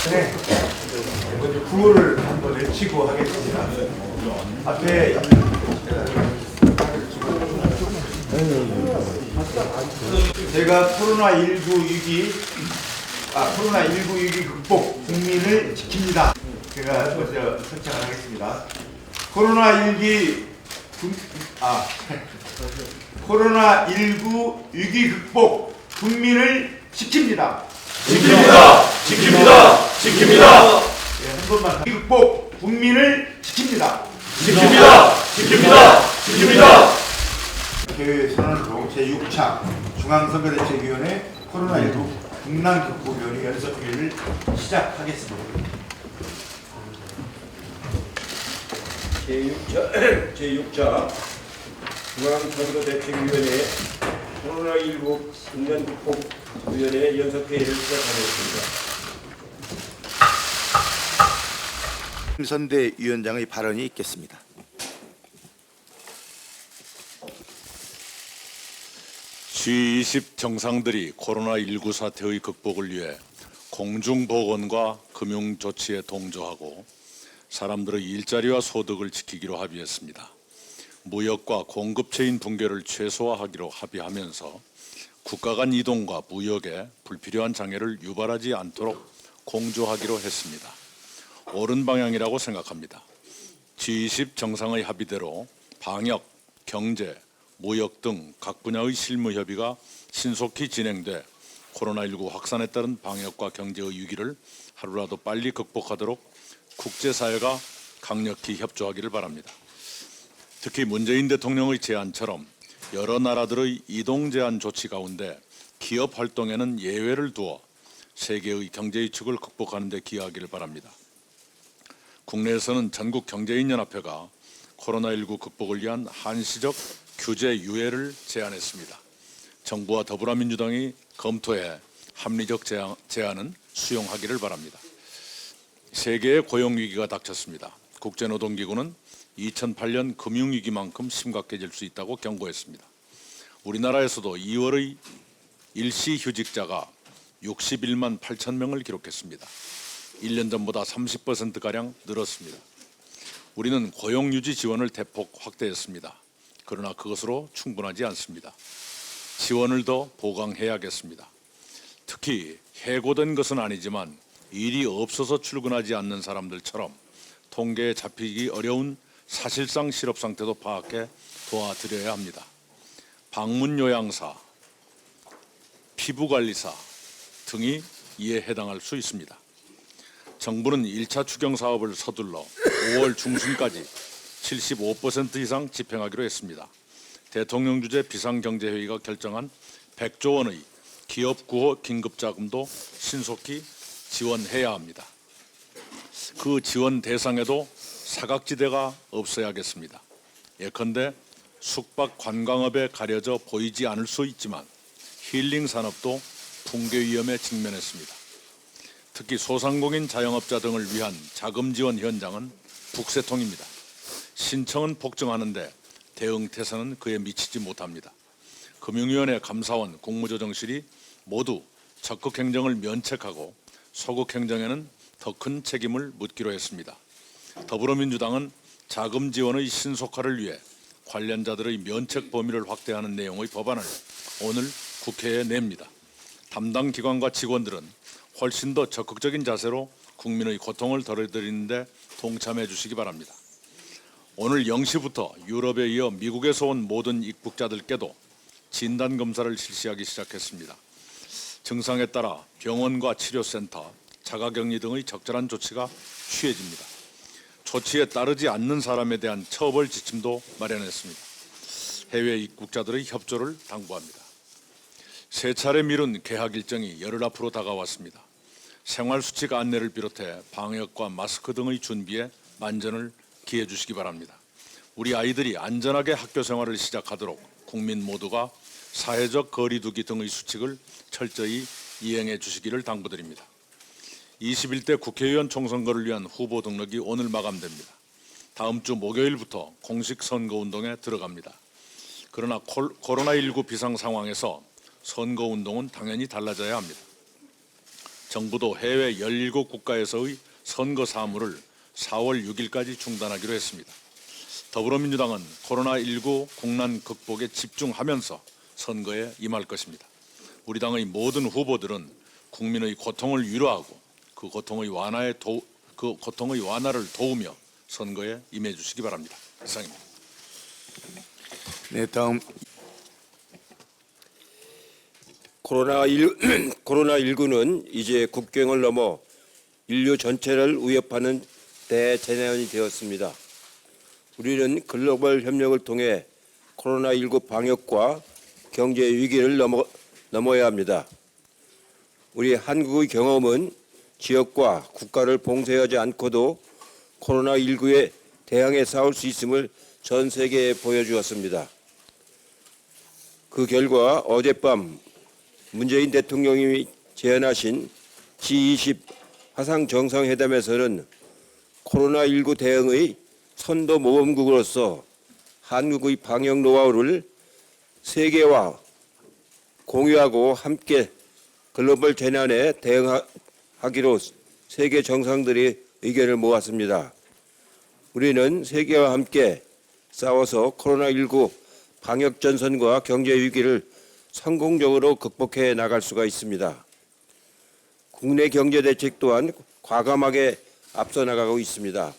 네, 먼저 구호를 한번 외치고 하겠습니다. 앞에 제가 코로나19 위기 극복 국민을 지킵니다. 제가 먼저 설정을 하겠습니다. 코로나19 위기 극복 국민을 지킵니다. 지킵니다. 지킵니다. 지킵니다. 네, 한 번만 극복 국민을 지킵니다. 지킵니다. 지킵니다. 지킵니다. 개회 선언으로 제6차 중앙선거대책위원회 코로나19 국난극복위원회 연석회의를 시작하겠습니다. 제6차 중앙선거대책위원회 코로나19 국난극복위원회 연석회의를 시작하겠습니다. 선대위원장의 발언이 있겠습니다. G20 정상들이 코로나19 사태의 극복을 위해 공중보건과 금융조치에 동조하고 사람들의 일자리와 소득을 지키기로 합의했습니다. 무역과 공급체인 붕괴를 최소화하기로 합의하면서 국가 간 이동과 무역에 불필요한 장애를 유발하지 않도록 공조하기로 했습니다. 옳은 방향이라고 생각합니다. G20 정상의 합의대로 방역, 경제, 무역 등 각 분야의 실무 협의가 신속히 진행돼 코로나19 확산에 따른 방역과 경제의 위기를 하루라도 빨리 극복하도록 국제사회가 강력히 협조하기를 바랍니다. 특히 문재인 대통령의 제안처럼 여러 나라들의 이동 제한 조치 가운데 기업 활동에는 예외를 두어 세계의 경제 위축을 극복하는 데 기여하기를 바랍니다. 국내에서는 전국경제인연합회가 코로나19 극복을 위한 한시적 규제 유예를 제안했습니다. 정부와 더불어민주당이 검토해 합리적 제안은 수용하기를 바랍니다. 세계의 고용위기가 닥쳤습니다. 국제노동기구는 2008년 금융위기만큼 심각해질 수 있다고 경고했습니다. 우리나라에서도 2월의 일시휴직자가 61만 8천 명을 기록했습니다. 1년 전보다 30%가량 늘었습니다. 우리는 고용유지 지원을 대폭 확대했습니다. 그러나 그것으로 충분하지 않습니다. 지원을 더 보강해야겠습니다. 특히 해고된 것은 아니지만 일이 없어서 출근하지 않는 사람들처럼 통계에 잡히기 어려운 사실상 실업 상태도 파악해 도와드려야 합니다. 방문요양사, 피부관리사 등이 이에 해당할 수 있습니다. 정부는 1차 추경 사업을 서둘러 5월 중순까지 75% 이상 집행하기로 했습니다. 대통령 주재 비상경제회의가 결정한 100조 원의 기업 구호 긴급자금도 신속히 지원해야 합니다. 그 지원 대상에도 사각지대가 없어야겠습니다. 예컨대 숙박 관광업에 가려져 보이지 않을 수 있지만 힐링 산업도 붕괴 위험에 직면했습니다. 특히 소상공인 자영업자 등을 위한 자금 지원 현장은 북새통입니다. 신청은 폭증하는데 대응 태세는 그에 미치지 못합니다. 금융위원회 감사원 국무조정실이 모두 적극 행정을 면책하고 소극 행정에는 더 큰 책임을 묻기로 했습니다. 더불어민주당은 자금 지원의 신속화를 위해 관련자들의 면책 범위를 확대하는 내용의 법안을 오늘 국회에 냅니다. 담당 기관과 직원들은 훨씬 더 적극적인 자세로 국민의 고통을 덜어드리는 데 동참해 주시기 바랍니다. 오늘 0시부터 유럽에 이어 미국에서 온 모든 입국자들께도 진단검사를 실시하기 시작했습니다. 증상에 따라 병원과 치료센터, 자가격리 등의 적절한 조치가 취해집니다. 조치에 따르지 않는 사람에 대한 처벌 지침도 마련했습니다. 해외 입국자들의 협조를 당부합니다. 세 차례 미룬 개학 일정이 열흘 앞으로 다가왔습니다. 생활수칙 안내를 비롯해 방역과 마스크 등의 준비에 만전을 기해 주시기 바랍니다. 우리 아이들이 안전하게 학교 생활을 시작하도록 국민 모두가 사회적 거리 두기 등의 수칙을 철저히 이행해 주시기를 당부드립니다. 21대 국회의원 총선거를 위한 후보 등록이 오늘 마감됩니다. 다음 주 목요일부터 공식 선거운동에 들어갑니다. 그러나 코로나19 비상 상황에서 선거운동은 당연히 달라져야 합니다. 정부도 해외 17국가에서의 선거 사무를 4월 6일까지 중단하기로 했습니다. 더불어민주당은 코로나19 국난 극복에 집중하면서 선거에 임할 것입니다. 우리 당의 모든 후보들은 국민의 고통을 위로하고 그 고통의 완화를 도우며 선거에 임해 주시기 바랍니다. 이상입니다. 네, 다음 코로나19는 이제 국경을 넘어 인류 전체를 위협하는 대재난이 되었습니다. 우리는 글로벌 협력을 통해 코로나19 방역과 경제 위기를 넘어야 합니다. 우리 한국의 경험은 지역과 국가를 봉쇄하지 않고도 코로나19에 대항해 싸울 수 있음을 전 세계에 보여주었습니다. 그 결과 어젯밤 문재인 대통령이 제안하신 G20 화상 정상회담에서는 코로나19 대응의 선도 모범국으로서 한국의 방역 노하우를 세계와 공유하고 함께 글로벌 재난에 대응하기로 세계 정상들이 의견을 모았습니다. 우리는 세계와 함께 싸워서 코로나19 방역 전선과 경제 위기를 성공적으로 극복해 나갈 수가 있습니다. 국내 경제 대책 또한 과감하게 앞서 나가고 있습니다.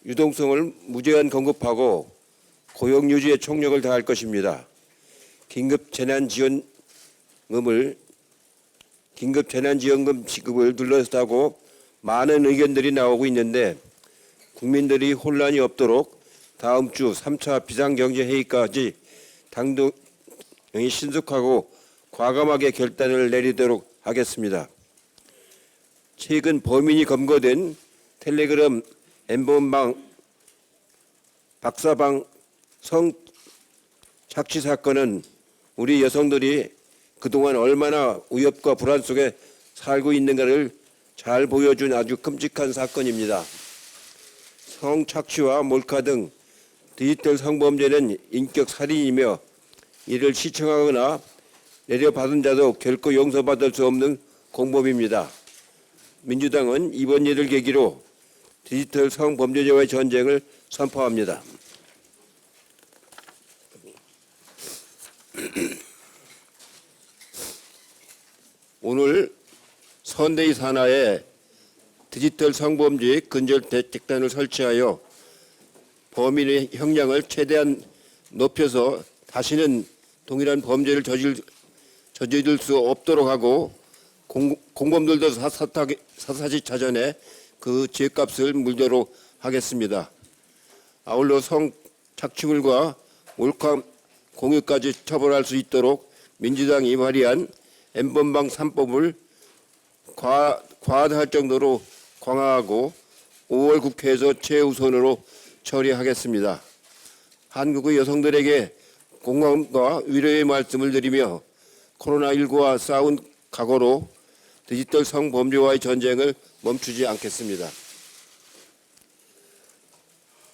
유동성을 무제한 공급하고 고용 유지에 총력을 다할 것입니다. 긴급 재난지원금 지급을 둘러싸고 많은 의견들이 나오고 있는데 국민들이 혼란이 없도록 다음 주 3차 비상경제회의까지 당동이 신속하고 과감하게 결단을 내리도록 하겠습니다. 최근 범인이 검거된 텔레그램 N번방 박사방 성착취 사건은 우리 여성들이 그동안 얼마나 위협과 불안 속에 살고 있는가를 잘 보여준 아주 끔찍한 사건입니다. 성착취와 몰카 등 디지털 성범죄는 인격 살인이며 이를 시청하거나 내려받은 자도 결코 용서받을 수 없는 공범입니다. 민주당은 이번 일을 계기로 디지털 성범죄자와의 전쟁을 선포합니다. 오늘 선대위 산하에 디지털 성범죄 근절 대책단을 설치하여 범인의 형량을 최대한 높여서 다시는 동일한 범죄를 저지를 수 없도록 하고 공범들도 사사시 자전에 그 죄값을 물도록 하겠습니다. 아울러 성착취물과 몰카 공유까지 처벌할 수 있도록 민주당이 발의한 N번방 3법을 과다할 정도로 강화하고 5월 국회에서 최우선으로 처리하겠습니다. 한국의 여성들에게 공감과 위로의 말씀을 드리며 코로나19와 싸운 각오로 디지털 성범죄와의 전쟁을 멈추지 않겠습니다.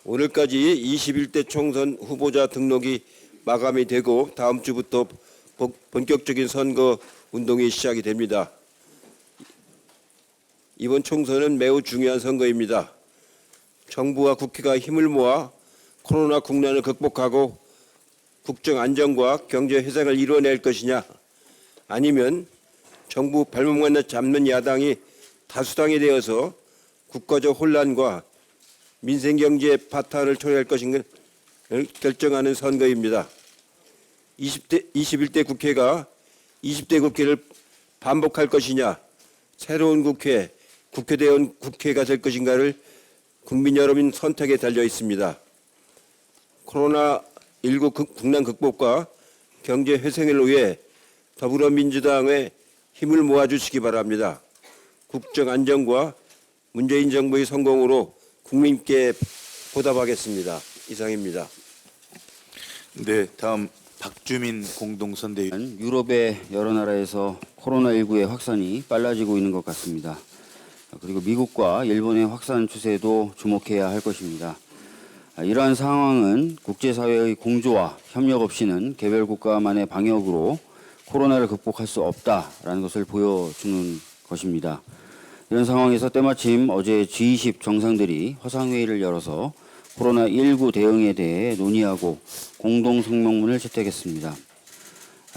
오늘까지 21대 총선 후보자 등록이 마감이 되고 다음 주부터 본격적인 선거 운동이 시작이 됩니다. 이번 총선은 매우 중요한 선거입니다. 정부와 국회가 힘을 모아 코로나 국난을 극복하고 국정 안정과 경제 회생을 이뤄낼 것이냐, 아니면 정부 발목만 잡는 야당이 다수당이 되어서 국가적 혼란과 민생 경제 파탄을 초래할 것인가를 결정하는 선거입니다. 21대 국회가 20대 국회를 반복할 것이냐, 새로운 국회대원 국회가 될 것인가를 국민 여러분 선택에 달려 있습니다. 코로나19 국난 극복과 경제 회생을 위해 더불어민주당의 힘을 모아주시기 바랍니다. 국정 안정과 문재인 정부의 성공으로 국민께 보답하겠습니다. 이상입니다. 네, 다음 박주민 공동선대위. 유럽의 여러 나라에서 코로나19의 확산이 빨라지고 있는 것 같습니다. 그리고 미국과 일본의 확산 추세도 주목해야 할 것입니다. 이러한 상황은 국제사회의 공조와 협력 없이는 개별 국가만의 방역으로 코로나를 극복할 수 없다라는 것을 보여주는 것입니다. 이런 상황에서 때마침 어제 G20 정상들이 화상회의를 열어서 코로나19 대응에 대해 논의하고 공동성명문을 채택했습니다.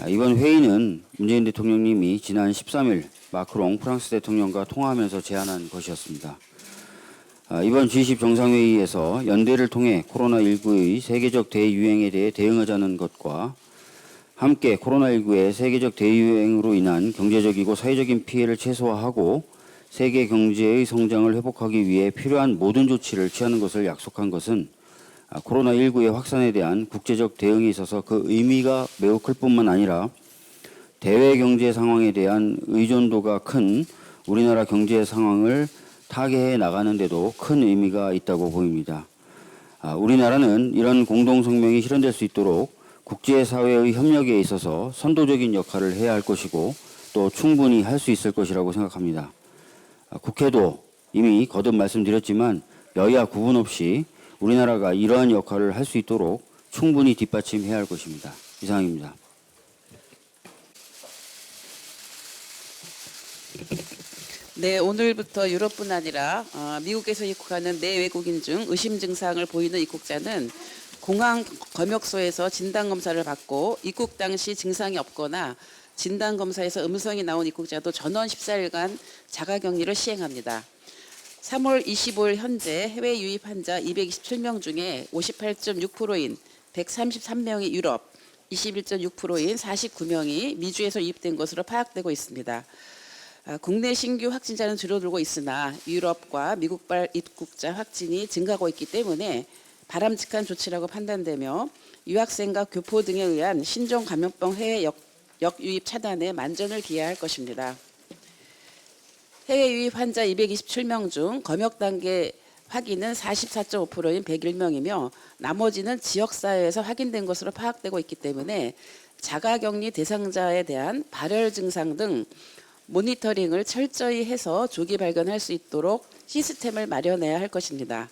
이번 회의는 문재인 대통령님이 지난 13일 마크롱 프랑스 대통령과 통화하면서 제안한 것이었습니다. 이번 G20 정상회의에서 연대를 통해 코로나19의 세계적 대유행에 대해 대응하자는 것과 함께 코로나19의 세계적 대유행으로 인한 경제적이고 사회적인 피해를 최소화하고 세계 경제의 성장을 회복하기 위해 필요한 모든 조치를 취하는 것을 약속한 것은 코로나19의 확산에 대한 국제적 대응에 있어서 그 의미가 매우 클 뿐만 아니라 대외 경제 상황에 대한 의존도가 큰 우리나라 경제 상황을 타개해 나가는 데도 큰 의미가 있다고 보입니다. 우리나라는 이런 공동성명이 실현될 수 있도록 국제사회의 협력에 있어서 선도적인 역할을 해야 할 것이고 또 충분히 할 수 있을 것이라고 생각합니다. 국회도 이미 거듭 말씀드렸지만 여야 구분 없이 우리나라가 이러한 역할을 할 수 있도록 충분히 뒷받침해야 할 것입니다. 이상입니다. 네, 오늘부터 유럽뿐 아니라 미국에서 입국하는 내외국인 중 의심 증상을 보이는 입국자는 공항 검역소에서 진단검사를 받고 입국 당시 증상이 없거나 진단검사에서 음성이 나온 입국자도 전원 14일간 자가격리를 시행합니다. 3월 25일 현재 해외 유입 환자 227명 중에 58.6%인 133명이 유럽, 21.6%인 49명이 미주에서 유입된 것으로 파악되고 있습니다. 국내 신규 확진자는 줄어들고 있으나 유럽과 미국발 입국자 확진이 증가하고 있기 때문에 바람직한 조치라고 판단되며 유학생과 교포 등에 의한 신종 감염병 해외 역유입 차단에 만전을 기해야 할 것입니다. 해외 유입 환자 227명 중 검역 단계 확인은 44.5%인 101명이며 나머지는 지역사회에서 확인된 것으로 파악되고 있기 때문에 자가격리 대상자에 대한 발열 증상 등 모니터링을 철저히 해서 조기 발견할 수 있도록 시스템을 마련해야 할 것입니다.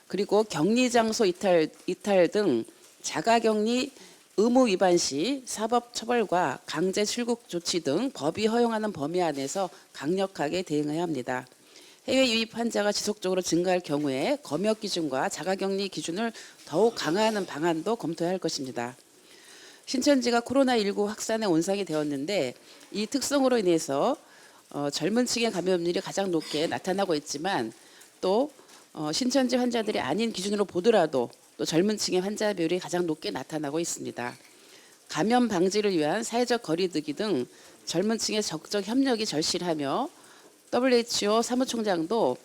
그리고 격리 장소 이탈 등 자가격리 의무 위반 시 사법 처벌과 강제 출국 조치 등 법이 허용하는 범위 안에서 강력하게 대응해야 합니다. 해외 유입 환자가 지속적으로 증가할 경우에 검역 기준과 자가격리 기준을 더욱 강화하는 방안도 검토해야 할 것입니다. 신천지가 코로나19 확산의 온상이 되었는데 이 특성으로 인해서 젊은 층의 감염률이 가장 높게 나타나고 있지만 또 신천지 환자들이 아닌 기준으로 보더라도 또 젊은 층의 환자 비율이 가장 높게 나타나고 있습니다. 감염 방지를 위한 사회적 거리두기 등 젊은 층의 적극적 협력이 절실하며 WHO 사무총장도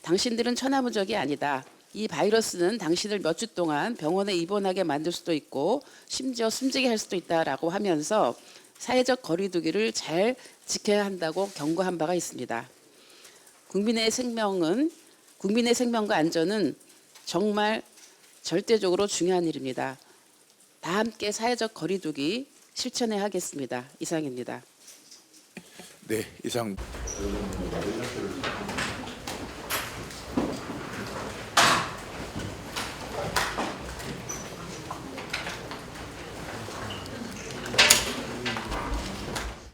당신들은 천하무적이 아니다. 이 바이러스는 당신을 몇 주 동안 병원에 입원하게 만들 수도 있고 심지어 숨지게 할 수도 있다라고 하면서 사회적 거리두기를 잘 지켜야 한다고 경고한 바가 있습니다. 국민의 생명과 안전은 정말 절대적으로 중요한 일입니다. 다 함께 사회적 거리두기 실천해야 하겠습니다. 이상입니다. 네, 이상.